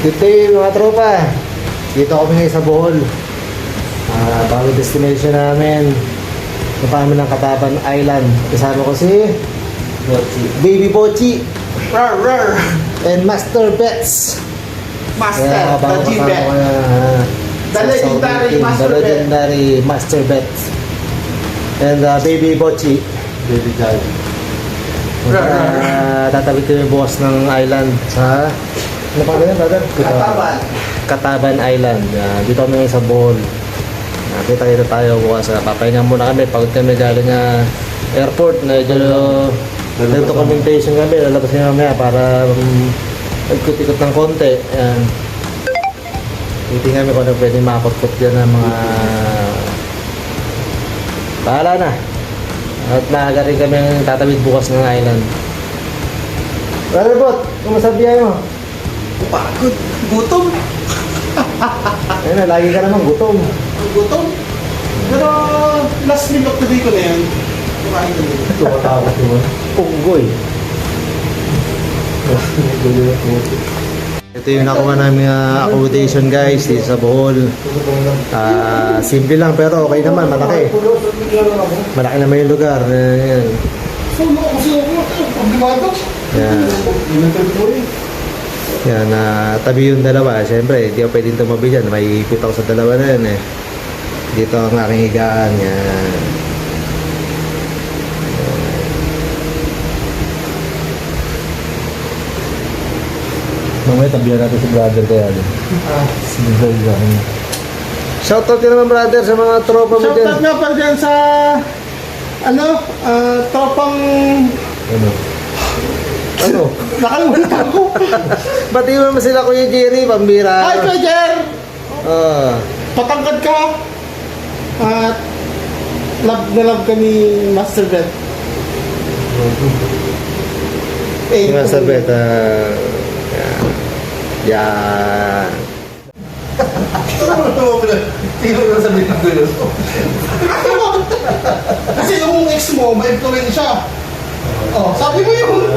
Good day mga tropa. Dito kami ngayon sa Bohol. Bagong destination namin. Punta kami ng Kataban Island. Kasama ko si Baby Bochi Rar, rar. and Master Bets. Master, the G-Bet. The legendary Master The Bet. legendary Master Bets. And Baby Bochi. Baby Jai. Tatawid kami bukas ng island sa... Ano pa rin, brother? Kataban. Kataban Island. Dito kami sa Bohol. Kita tayo bukas. Papahinga muna kami. Pagod kami galing airport. Medyo documentation kami. Lalabas kami mamaya para ikot-ikot ng konti. Ayan. Titingnan kami kung ano pwede makakot-kot yan ng mga... Bahala na. At maaga rin kami tatawid bukas ng island. Brother Bot, kumusta biyahe mo? Pagod. Gutom. Ayun na, lagi ka naman gutom. Gutom. Pero last meal of the day ko na yan. Kumain ko din. Tumatawag mo. Punggoy. Ito yung nakuha namin accommodation guys dito sa Bohol. Simple lang pero okay naman, malaki. Malaki naman yung lugar. Ayan. Sulo ako sa ako. Paglimado. Yan. Yan, tabi yung dalawa. Siyempre, hindi ako pwedeng tumabi dyan. May ipit ako sa dalawa na yan eh. Dito ang aking higaan. Yan. Mamaya tabihan natin si brother kaya din. Si brother yan. Shoutout din naman brother sa mga tropa mo dyan. Shoutout nga pala dyan sa tropang Ano? nakalimutan ko. Bati mo naman sila Kuya Jerry, pambira. Hi, Pedger! Patangkad ka. At love na love ka ni Master Bet. Si Master Bet, yan. Tingnan mo na sabihin ng gulo. Kasi yung ex mo, may influensya. Oh, sabi mo yun.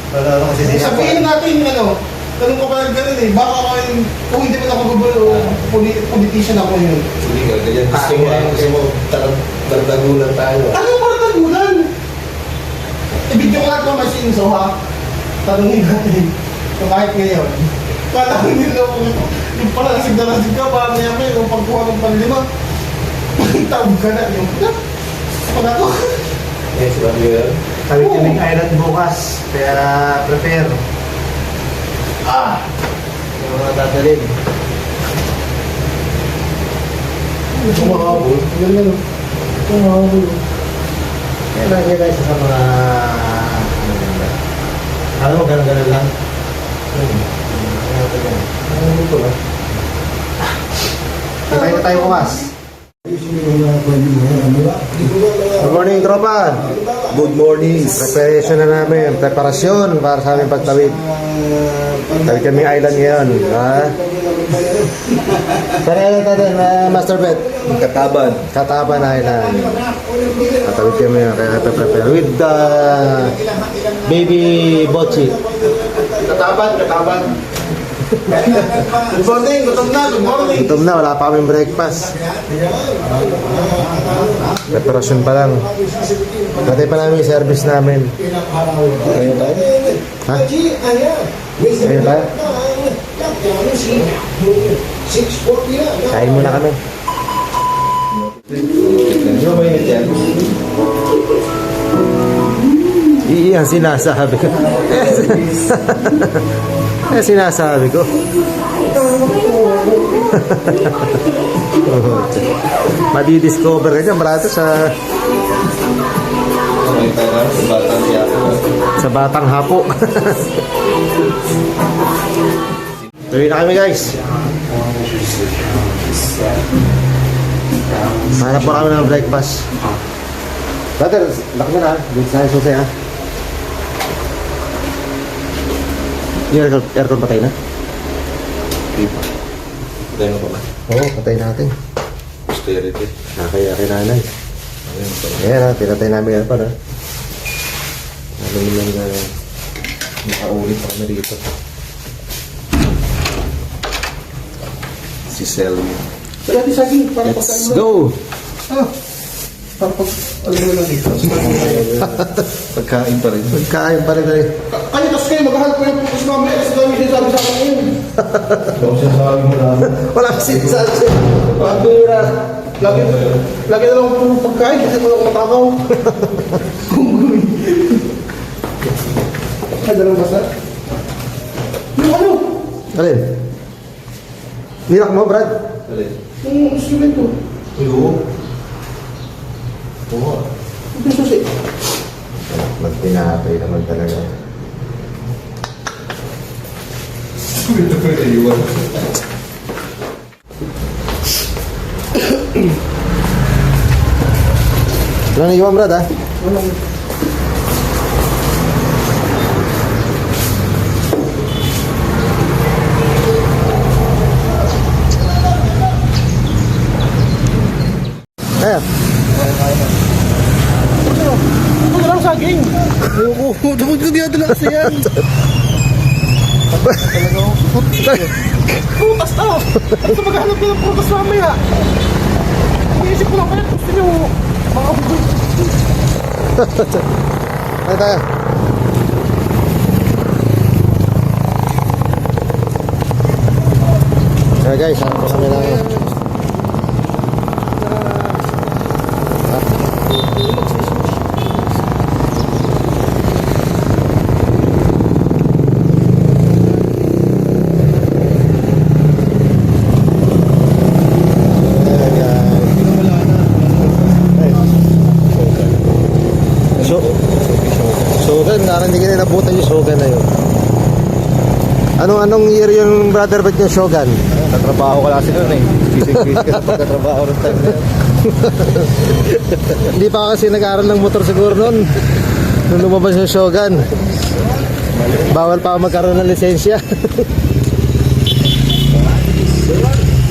Wala na kasi Sabihin natin, ganun ko pa ganun eh. Baka kung hindi mo nakagugulo, politician ako yun. Sige ka, ganyan. Gusto mo dardagulan tayo. Ano ba tagulan? I-video ko lang ito, may sinso ha. Tanungin natin. Kung kahit ngayon. Kala ko nila ako yung pala nasig ka, parang may yung pagkuha ng panlima. Pagtawag ka na yung pag ako. Yes, brother. Sabi kaming island bukas, kaya prepare. Yung mga dadalhin. Kumakabol. Ganun. Kumakabol. Kaya lagi tayo sa mga... Alam mo, ganun-ganun lang. Ano ito ba? Kaya na tayo bukas. Good morning, tropa. Good morning. Preparation na namin. Preparasyon para sa aming pagtawid. Tawid kami island ngayon. Saan island natin, Master Bet? Kataban. Kataban Island. Tawid kami ngayon. Kaya prepare with Baby Bochi. Kataban. Good morning, gutom na, good morning. Gutom na, wala pa kaming breakfast. Preparasyon pa lang. Patay pa namin yung service namin. Kayo tayo? Ha? Ayun tayo? Kain muna kami. Ano ba yun yan? Iyan sinasabi ko. Sinasabi ko. Madi-discover ka dyan, brata, sa May tayo sa batang siyapo. sa Batang Hapo. Tuloy na kami, guys. Hanap pa kami ng breakfast. Brother, lock mo na. Dito sa susi, ha? Yung aircon patay na? Tayo mo pa ba? Oo, patay natin. Austerity. Nakakaya kay nanay. Ayun pala. Ayan ha, pinatay namin yan pa na. Ano naman na makaulit pa kami rito. si Selmy. Wala di saging, para pagkain mo. Go! Ah, para pag, alam mo lang dito. Pagkain pa rin. Magkain pa rin tayo. Kayo, tas kayo, maghahalap ko yung focus mamaya kasi dami sinasabi sa akin ngayon. Kung sinasabi mo lang. Wala kasi sinasabi siya. Pabira. Lagi na lang puro pagkain kasi wala akong matakaw. Kunggoy. Ay, dalawang basa. Yung ano? Alin? Nirak mo, Brad? Yung instrumento. Oo. Oo. Yung susi. Magpinapay naman talaga. Ito pa rin iwan. Wala na iwan, Brad, ha? Kaya? Ano lang saging? Ayoko. Dapat ko dinadala kasi yan. Prutas to! Basta maghanap ka ng prutas mamaya. Iniisip ko lang kaya gusto nyo mga bugoy. Kaya tayo. Kaya guys, ano pa kami lang. Shogun, parang hindi ka na nabutan yung Shogun na yun. Anong year yung brother ba't yung Shogun? Natrabaho ka kasi doon eh. Bisig-bisig ka sa pagkatrabaho ng time na yan. Hindi pa kasi nag-aaral ng motor siguro noon. Nung lumabas yung Shogun. Bawal pa ako magkaroon ng lisensya.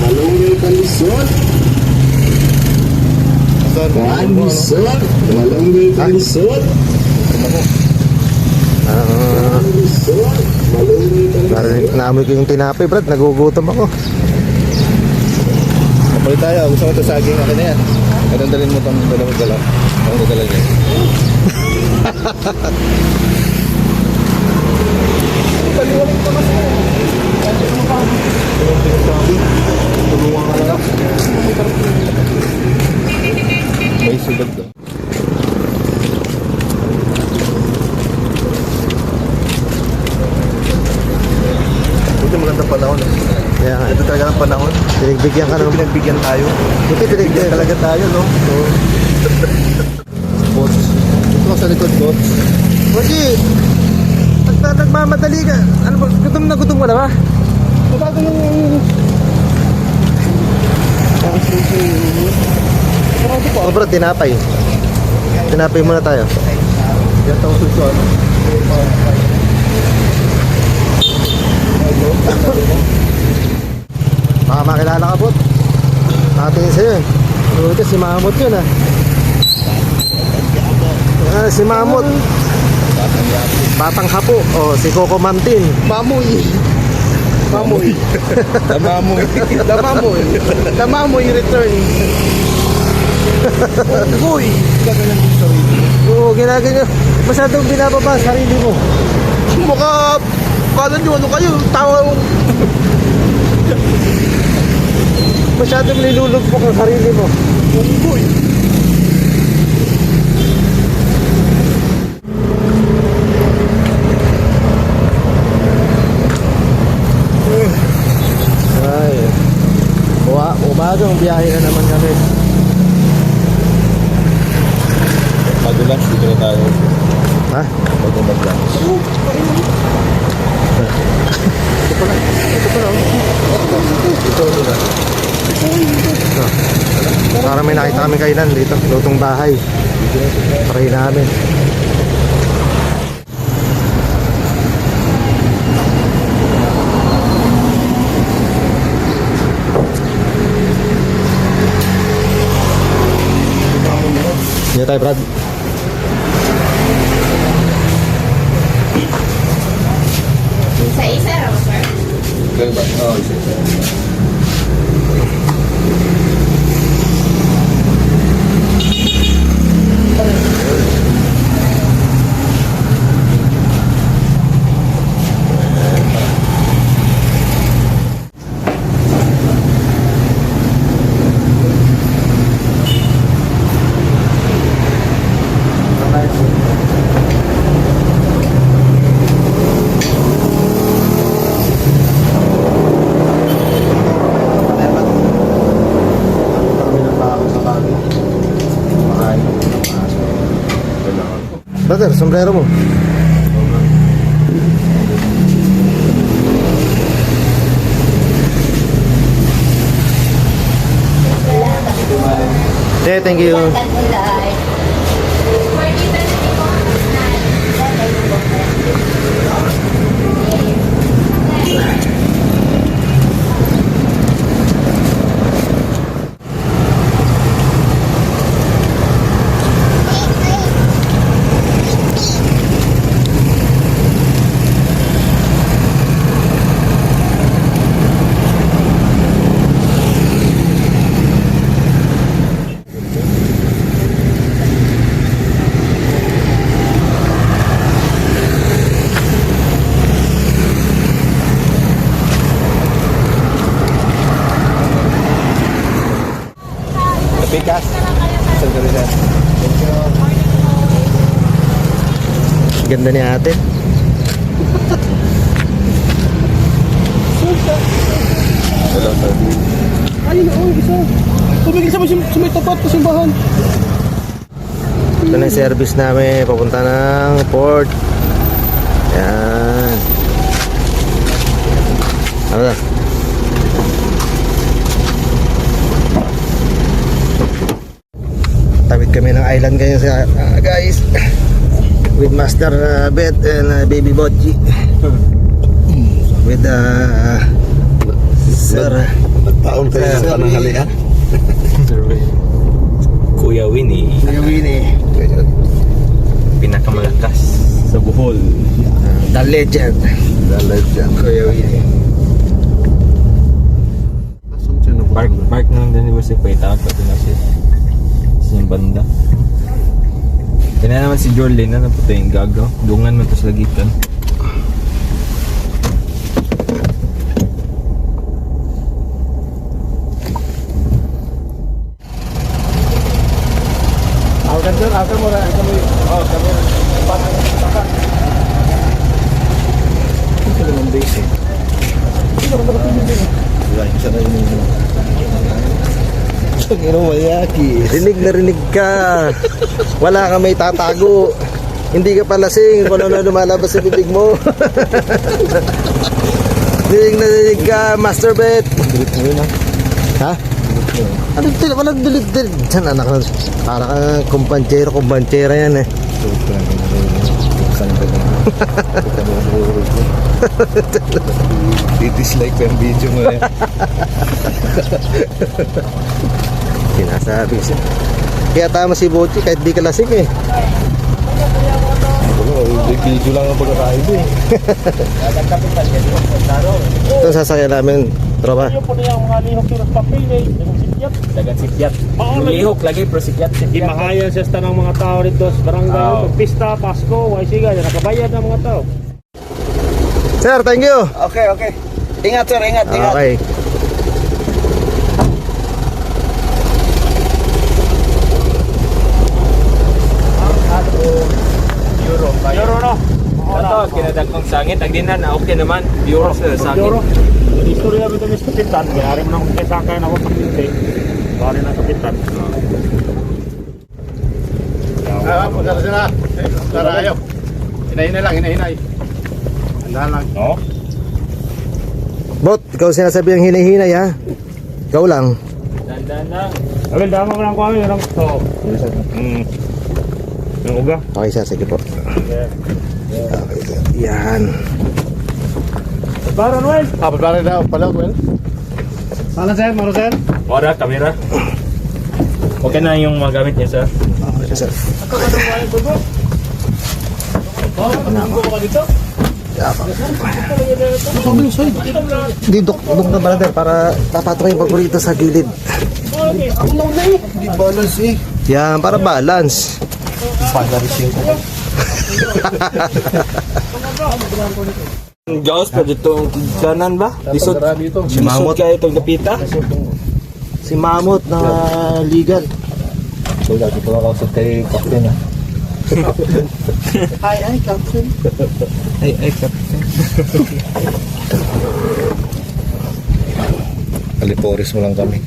Malunggay kalisod. Kalisod. Malunggay kalisod. Kalisod. Malunggay kalisod. Parang naamoy ko yung tinapay, Brad. Nagugutom ako. Kapalit tayo. Gusto mo ito saging. Akin na yan. Ganun dalhin mo itong dalawang gala. Ang dala niya. Paliwanag pa kasi. Tulungan ka lang. May sulag daw. Ito magandang panahon eh. Kaya nga, Ito talaga ng panahon. pinagbigyan ka ng... Pinagbigyan tayo. Buti pinagbigyan Talaga tayo, no? So, bots. Ito ka sa likod, bots. Buti, nagmamadali ka. Ano ba, gutom na gutom ka na ba? Mabagal yung... O Brad, tinapay. Tinapay muna tayo. Yan tayo sa ano. Baka makilala ka, Bot. Nakatingin sa'yo eh. Buti, si Mamot yun ah. Si Mamot. Batang Hapo. O, si Coco Mantin. Mamoy. Mamoy. Tama mo eh. Damamoy. Damamoy return. Uy! Gagalan din sa sarili. Oo, ginaganyan. Masyadong binababa ang sarili mo. Mukha... Kala nyo ano kayo? Tawa... Masyadong nilulugpok ang sarili mo. Uy! Ay. Umagang biyahe na naman kami. Madulas, dito na tayo. Ha? Magumaglas. Para may nakita kami kainan dito. Lutong bahay. Try namin. Dito tayo, Brad. Isa-isa raw, sir. Ganun ba? Oo, isa. Brother, sombrero mo. Okay, thank you. Pikas. Saan ka rin yan? Ganda ni ate. Hello, sir. Ayun, oo, isa. Tumigil sa may tapat sa simbahan. Ito na yung service namin papunta ng port. Yan. Ano na? Tawid kami ng island ngayon sa guys. With Master Bet and Baby Botchi. With Sir Nagtaon kayo sa pananghalian. Kuya Winnie, Kuya Winnie, pinakamalakas sa Bohol. The Legend. Lalive dyan. Kuya Winnie. Park na lang din ba si Kuya Tawag pati na siya sa yung banda. Kaya na naman si Jorlyn na naputo yung gagaw. Dungan man to sa lagitan. Akan mo na, kami. Oh, kami. Ito naman basic. Isa na yun. Ang mayaki. Rinig na rinig ka. Wala ka may tatago. Hindi ka palasing kung ano lumalabas sa bibig mo. Rinig na rinig ka, Master Bet. Dilit mo yun, ha? Ha? Ano ito? Walang dilig-dilig. Diyan anak na. Para ka kumpanchera yan eh. I-dislike ko yung video mo eh. Sinasabi siya. Kaya tama si Bochi kahit di ka lasing eh. Video lang ang pagkakain eh. Ito sasakyan namin, tropa. Yung po niya ang mga lihok yung papel eh. Yung sikyat. Dagan sikyat. Lihok lagi pero sikyat. Di makaya siya sa ng mga tao dito sa barangay. Oo. Pista, Pasko, Waisiga. Yan, nakabayad ng mga tao. Sir, thank you. Okay, okay. Ingat sir, ingat, Okay. Euro no? Ito, kinadagkong sangit. Ang dinan na okay naman. Euro sa sangit. Euro. Istorya mo ito sa kapitan. Kaya mo nang kisakay na ako sa pinti. Bari na kapitan. Punta na sila. Tara, ayaw. Hinahinay lang, hinahinay. Andahan lang. No? Bot, ikaw sinasabi ang hinay-hinay ha. Ikaw lang. Dandan lang. Awil, dama mo lang ko kami. Yung yung uga. Okay sir, sige po. Yeah. Okay sir. Yan. Baron, Wel. Pabalik na pala, well. Sana, sir. Marosel. Ora, kamera. Okay na yung mga gamit niya, sir. Okay sir. Dito, doon ka brother para tapatok yung paborito sa gilid. Hindi balance eh. Yan, para balance. Pagarising ko. Jaws pa dito kanan ba? Lisod. Si Mamot. Lisod kayo itong kapita. Si Mamot na legal. So, dati ko nakausap kay Captain ah. Ay, Captain. Ay, kapten. Alipores mo lang kami.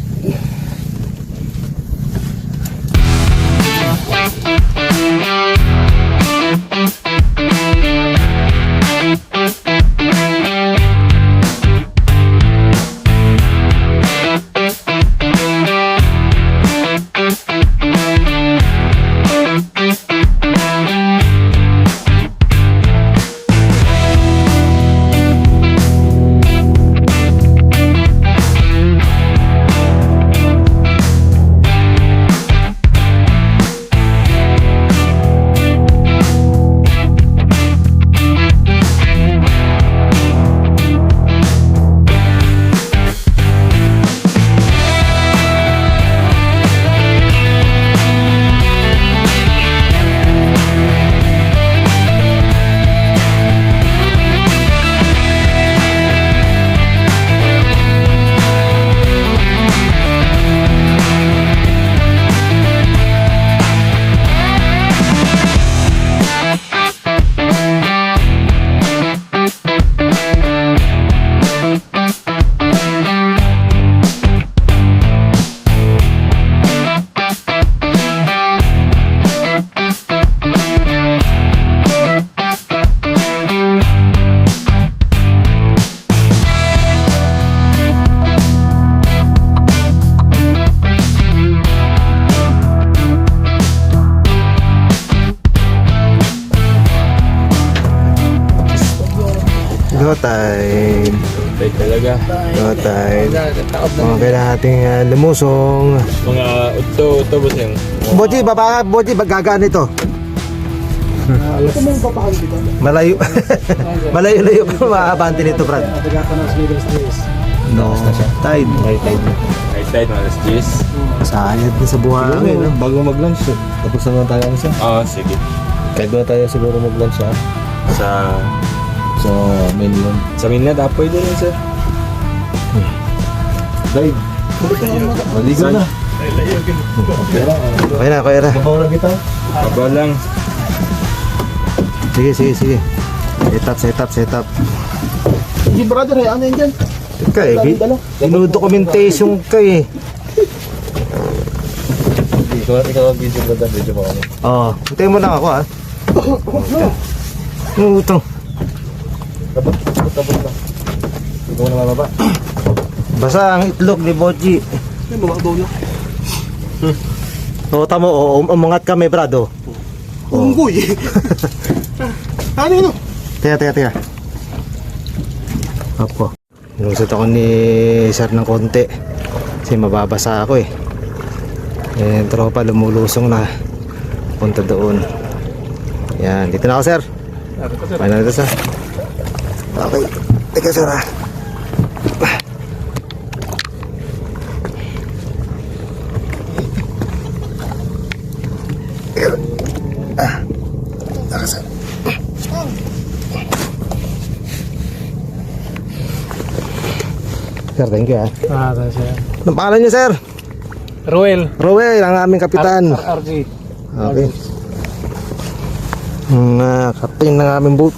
Go time. Tayo talaga. Go time. Mga kailangan nating lumusong. Mga uto ba siyang? Boji, gagaan ito. Malayo. Malayo-layo pa maabante nito, Brad. No, tide. Right side, mga Jis. Sayad na sa buhangin. No? Bago mag-lunch, tapos naman tayo ang isa. Oo, sige. Kahit ba tayo siguro mag-lunch Sa mainland. sa Minna, tapoy din yun, sir. Dave, maligo na. Okay na, kuya ra. Babaw lang kita. Baba lang. Sige. Set up. Hindi brother, ano yan dyan? Kay, inu-documentation kay. Ikaw ang video ba? Video pa kami. Oo, hintayin mo lang ako ha. Ito. Tapos lang. Ikaw na mababa. Basa ang itlog ni Boji. May mga bola. O, tamo, umangat kami, brado. Unggoy. Ano yun? Teka. Opo. Ilusot ako ni Sir ng konti. Kasi mababasa ako eh. Eh, tropa lumulusong na. Punta doon. Yan, dito na ako, Sir. Paano na ito, Sir? Okay. Teka, Sir ha. Sir, thank you ha. Sir. Anong pangalan niyo, Sir? Roel. Roel, ang aming kapitan. RG. Okay. Kapten ng aming boat.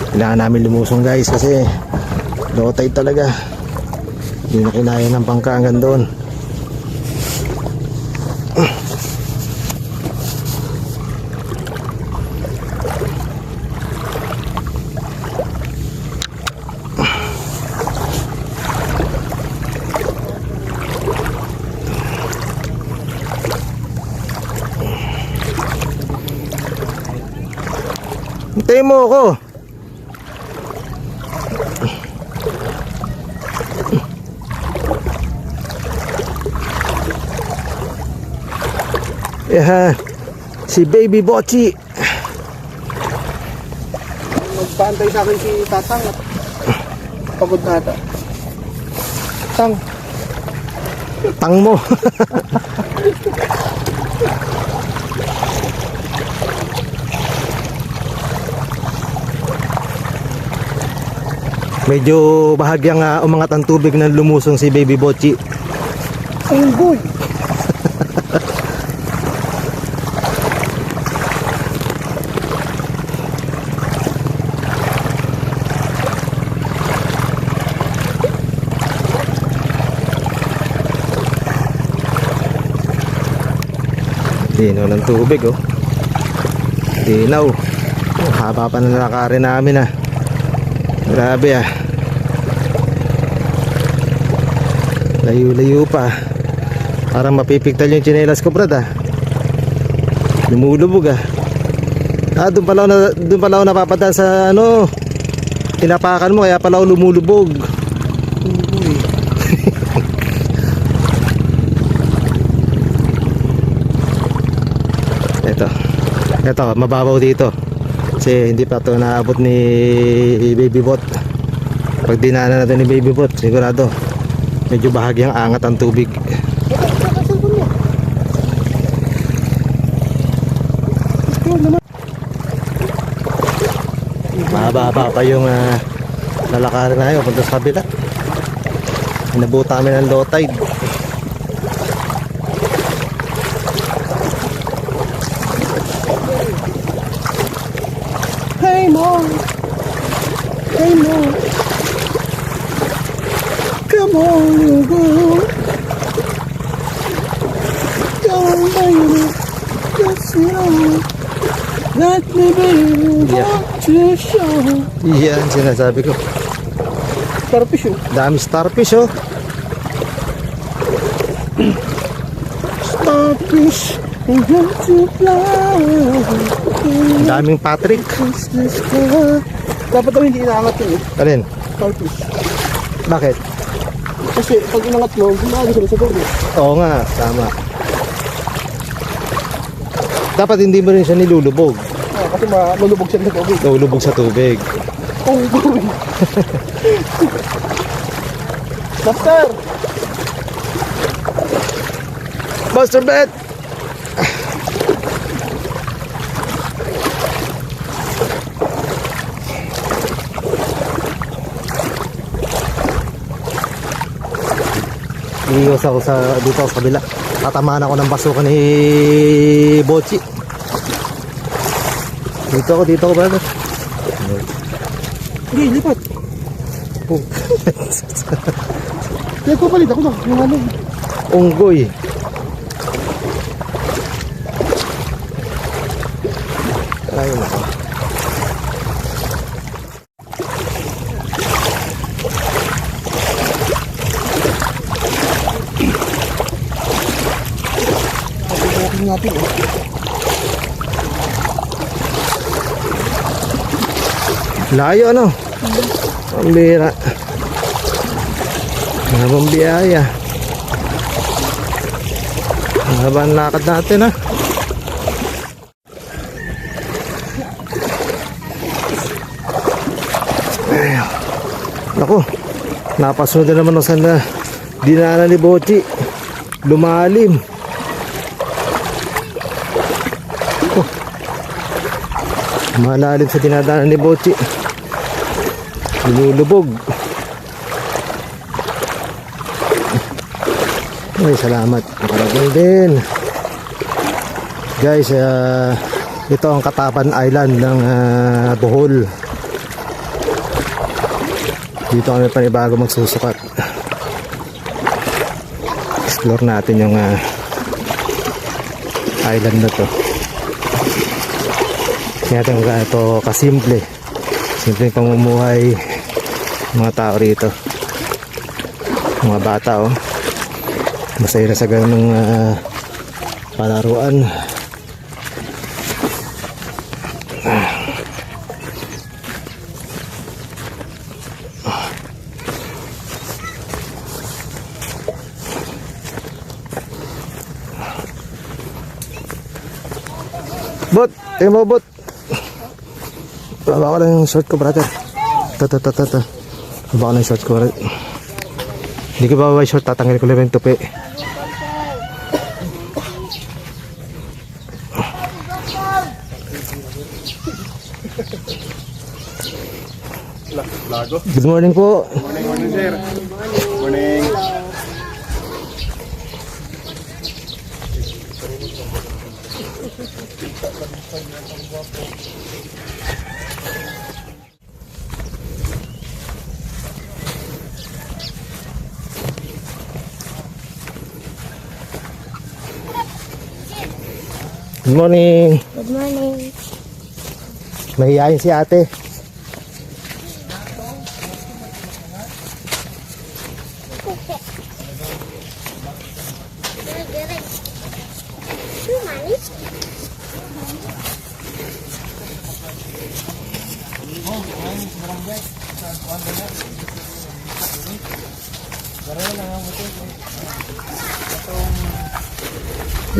Kailangan namin lumusong guys kasi low tide talaga. Hindi na kinaya ng bangka hanggang doon. Hintayin mo ako. Yan. Si Baby Bochi. Magpaantay sa akin si Tatang. Pagod na ata. Tang. Tang mo. Medyo bahagyang umangat ang tubig na lumusong si Baby Bochi. Unggoy. Dinaw ng tubig oh. Dinaw. Haba pa na nalakarin namin ah. Grabe ah. Layo-layo pa. Parang mapipigtal yung tsinelas ko, brad ah. Lumulubog ah. Doon pala ako napapadaan sa ano. Tinapakan mo kaya pala ako lumulubog. Ito, mababaw dito. Kasi hindi pa ito naabot ni Baby Bot. Pag dinaanan natin ni Baby Bot, sigurado medyo bahagyang angat ang tubig. Mahaba pa yung lalakarin na yun punta sa kabila. Inabuta kami ng low tide. Hey Mom. Hey Mom. Come on, you girl. Come baby. Let's go. Let me be what you show. Yan sinasabi ko. Starfish oh. Dami starfish oh. Starfish. Ang daming Patrick. Dapat daw hindi inaangat yun eh. Alin? Starfish. Bakit? Kasi pag inangat mo, gumago sila sa baba. Oo nga, tama. Dapat hindi mo rin siya nilulubog. Kasi malulubog siya sa tubig. Nilulubog sa tubig. Oh, boy. Master! Master Bet! Iiwas ako dito ako sa kabila. Tatamaan ako ng basukan ni Bochi. Dito ako brother. Hindi, lipat. Oh. Nagpapalit ako na. Yung ano. Unggoy. Ayun ako. Pagkakalapin natin eh. Layo ano? Ang bira. Habang biyaya. Ang haba ang lakad natin ha. Ay, naku, napasunod na naman sa dinaanan ni Bochi. Lumalim. Oh, malalim sa dinadaanan ni Bochi. Lumulubog. Ay, salamat. Nakalagay din. Guys, ito ang Katapan Island ng Bohol. Dito kami panibago magsusukat. Explore natin yung island na to. Kaya ito kasimple. Simpleng pamumuhay ng mga tao rito. Mga bata oh. Masaya na sa ganung palaruan. Bot, tingnan mo bot. Baba ko lang yung short ko brother. Baba ko lang yung short ko brother. Hindi ko bababa yung short, tatanggalin ko lang yung tupi. Lago. Good morning po. Morning, sir. Morning. Good morning. Good morning. Mahihayin si ate.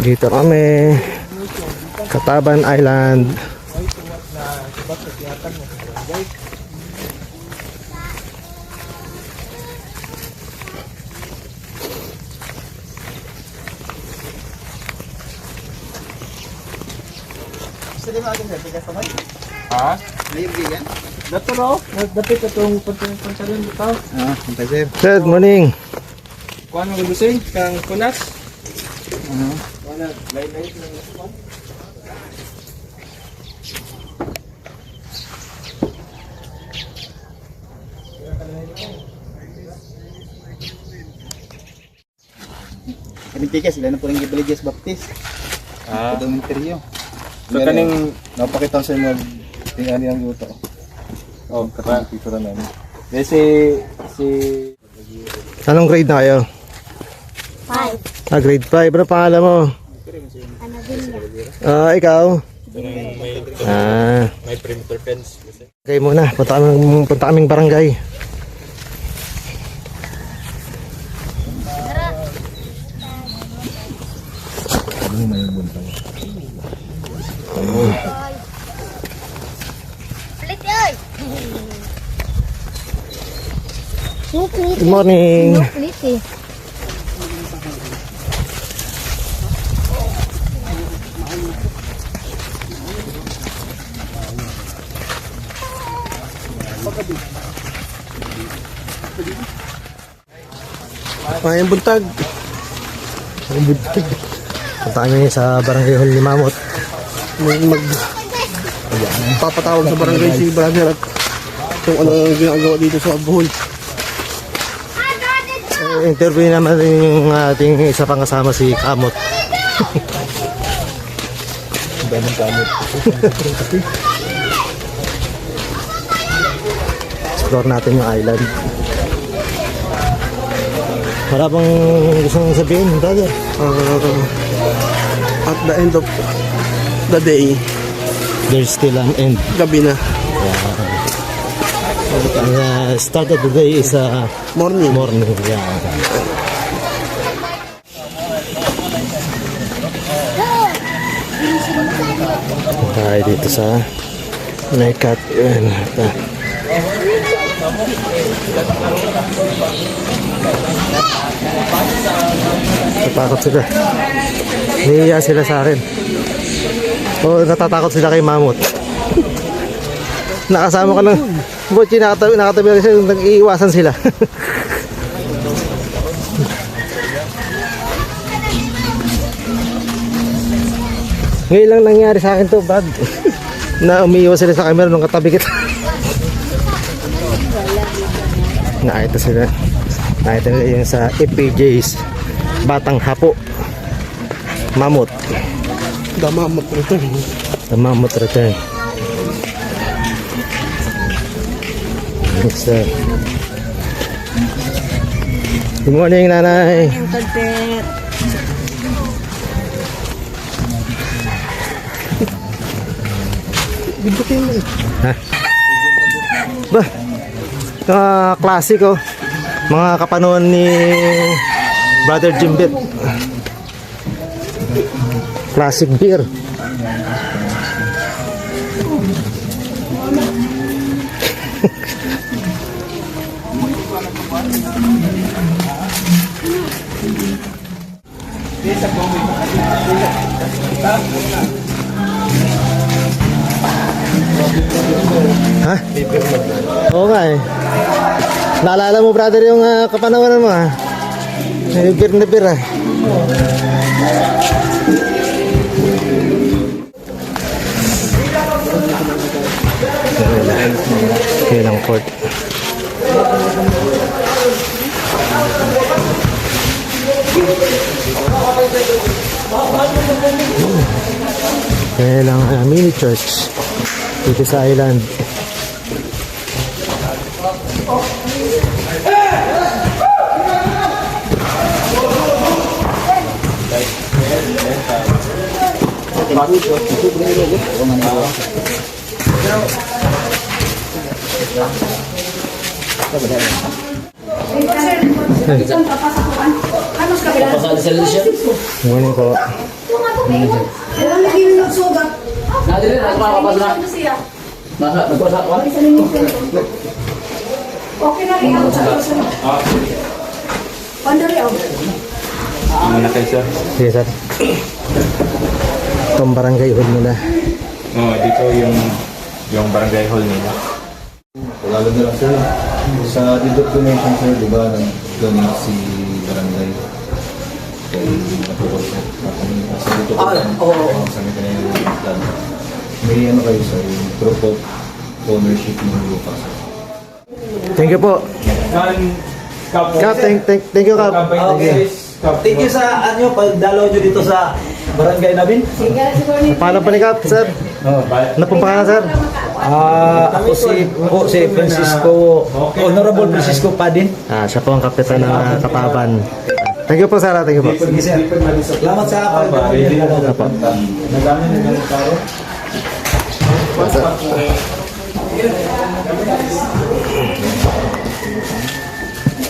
Dito kami, Kataban Island. Ha? Dato ro, dapit itong pansalon dito. Good morning. Kuha mo gabusing kang kunas? Kanintika sila na puring Gibiligas Baptist. Ah. Ito interview. So kaning Napakita ko sa inyo tingnan niyang luto. oh, kata Picture namin. kasi si Anong grade na kayo? 5. Grade 5. Ano pangalan mo? Ikaw? May perimeter fence. Okay muna, punta kaming barangay. Good morning. Mayang buntag. Punta kami sa barangay Hall ni Mamot. Papatawag sa barangay si brother at kung ano ang ginagawa dito sa Bohol. Interview naman rin yung ating isa pang kasama si Kamot. Daming kamot. Explore natin yung island. Wala bang gusto mong sabihin, brother? At the end of the day, There's still an end. gabi na. Start of the day is Morning. morning. Yeah. Tayo dito sa Naikat. Natakot sila. Nihiya sila sa akin. O natatakot sila kay Mamot. Nakasama ka lang. Butchi, nakatabi lang sila. Nag-iiwasan sila. Ngayon lang nangyari sa akin to, Brad. Na umiiwas sila sa camera nung katabi kita. Nakita sila. Nakita nila yung sa FPJ's Batang Hapo. Mamot. The Mammoth Return. The Mammoth Return. Yes, sir. Good morning, nanay. Ha? Ba? Mga klasiko. Mga kapanuan ni Brother Jimbit. Classic beer. Ha? Oo nga eh. Naalala mo, brother, yung kapanawanan mo ha? Beer na beer ha. Kailang port. Kailang mini church dito sa island. Morning po. Okay na rin ako sa Pandari ako. Muna kayo, sir. Sige, sir. Itong barangay hall nila. Oo, dito yung barangay hall nila. Lalo na lang sir, sa deed donation sir, di ba, nag-donate si barangay kay Napukos sir. Sa dito ko lang, sa mga kanina yung plan. May ano kayo sir, yung proof of ownership ng lupa sir. Thank you po. Kap, thank you, Kap. Thank you sa pagdalaw nyo dito sa barangay namin. Paano pa ni Kap, sir? Ano pong pangalan, sir? Ako si Francisco, Honorable Francisco Padin. Siya po ang kapitan ng Kataban. Thank you po, sir. Thank you po. Sige, sir. Salamat sa Ready na Apo. Nagami na ganun tayo.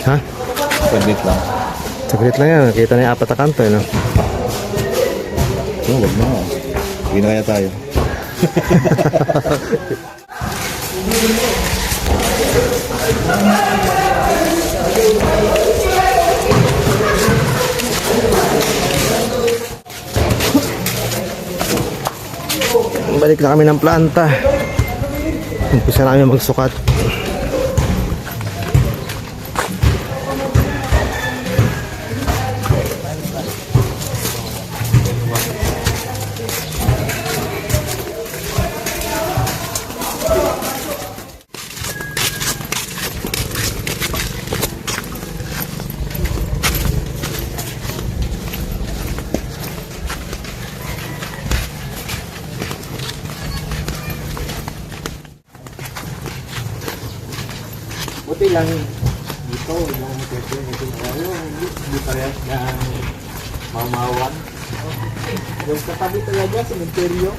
Ha? Saglit lang. Saglit lang yan. Nakita na yung apat na kanto, eh, no? Huwag na. Hindi na kaya tayo. Balik na kami ng planta. Umpisa na kami magsukat. Buti lang dito, yung motor nito hindi parehas na mamawan. Yung katabi talaga, sementeryo.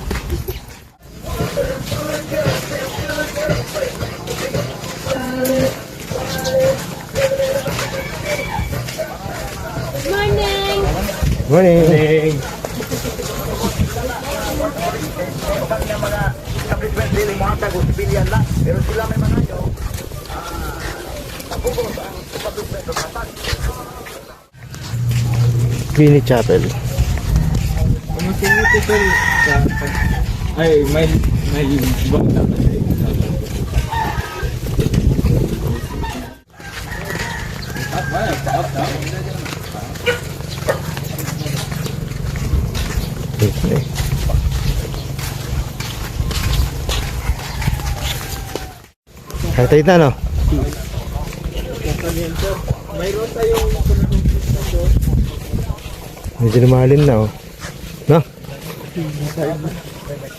Morning! Queenie Chapel. Ay, may ibang dapat eh. Kahit na, no? Mayroon tayong Medyo lumalim na, oh. No?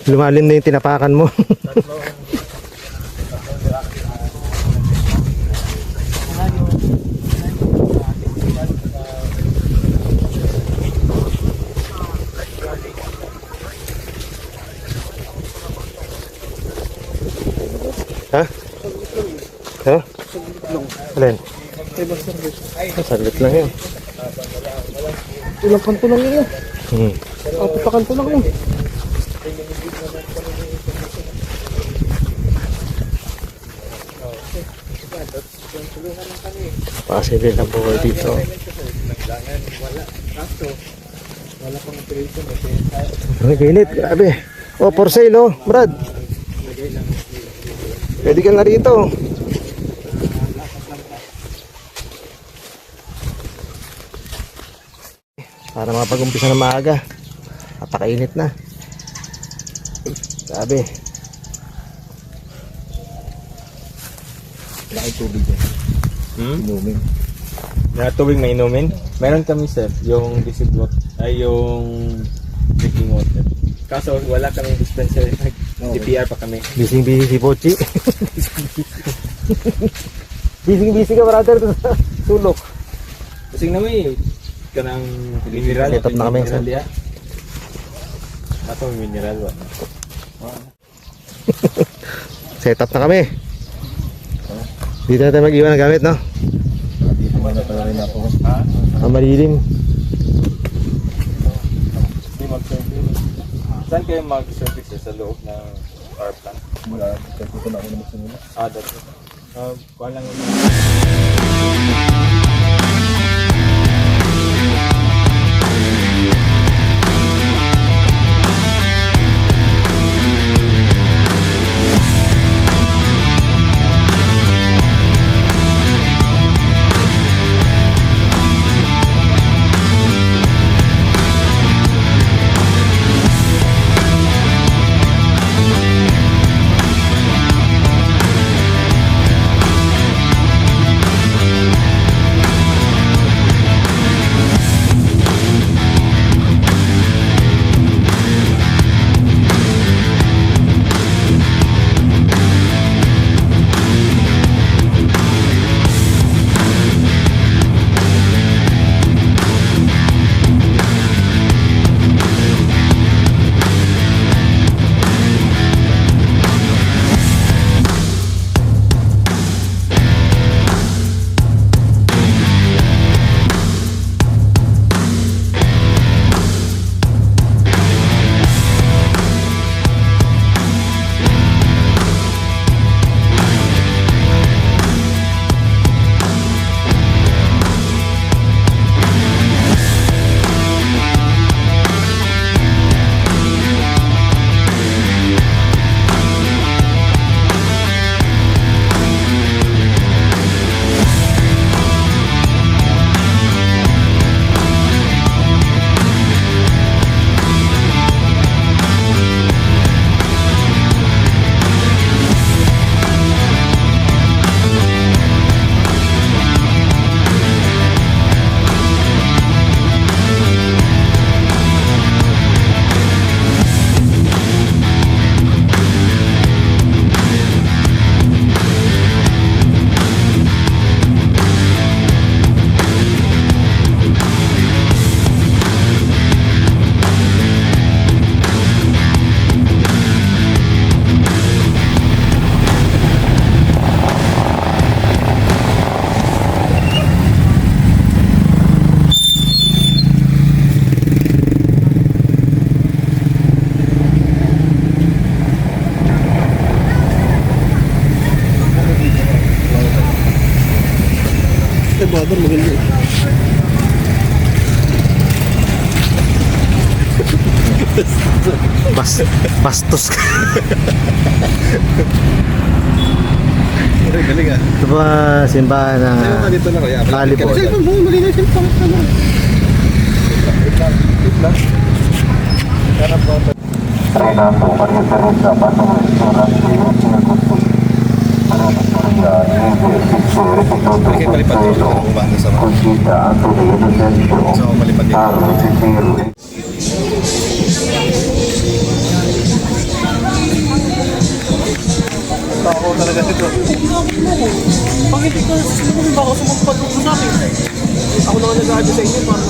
Lumalim na yung tinapakan mo. Ha? Ha? Alin? Saglit lang yun. Ilang kanto lang yun. Apat na kanto lang yun. Pasilin ang buhay dito. Ang init, grabe. Oh, for sale, oh, Brad. Pwede ka na rito. Para mapag-umpisa na maaga. Napakainit na. Grabe. Wala kang tubig yan. Inumin. Na tubig may inumin? Meron kami sir, yung distilled water, ay yung drinking water. Kaso wala kami dispenser, DPR pa kami. Busy si Pochi. busy ka, brother, sa sulok. Kasi naman eh, kanang mineral. Set up na kami, sir. Ato mineral wa. Set up na kami. Dito na tayo mag-iwan ng gamit, no? Dito man na pala rin ako. Ang malilim. Hindi mag-service. Saan kayo mag-service sa loob ng power plant? Wala. Kasi ko na ako na magsimula. That's it. Kuha lang Bastos ka. Galing ah. Ito ba simbahan ng Dito na kaya. Talibon? Kaya palipat dito na bumanda sa mga. So, palipat dito. Ako talaga dito. Pag hindi ko, sino ba ako sumagpag ko sa akin? Ako naman nag-aadyo sa inyo para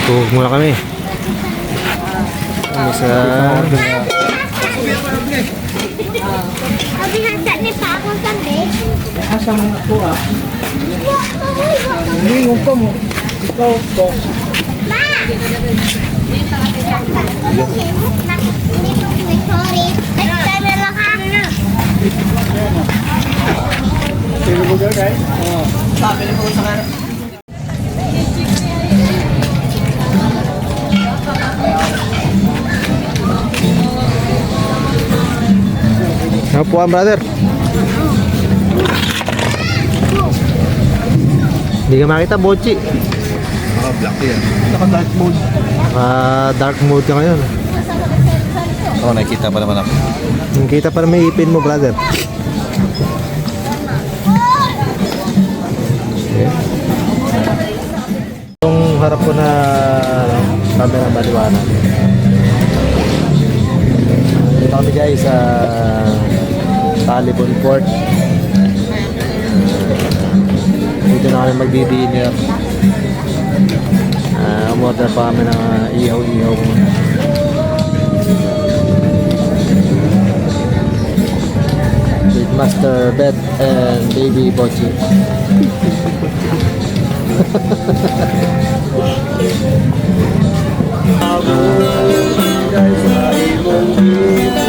Tuhog muna kami. Kami sa Sabi handa ni pa akong sabi. asa mo na po ah. Hindi mo pa mo. Ikaw po. Ma! Sorry. Next time na lang ha. Sino mo guys? Sabi na po sa kanan. Napuan, brother. Hindi ka makita, Bochi. Black yan. Naka-dark mode. Dark mode ka ngayon. Oo, nakikita pa naman ako. Nakita pa na may ipin mo, brother. Yung harap ko na camera maliwanag. Dito kami guys sa Talibon Port. Dito na kami magdi-dinner. Umorder pa kami ng ihaw-ihaw. With Master Bet and Baby Bochi. Guys,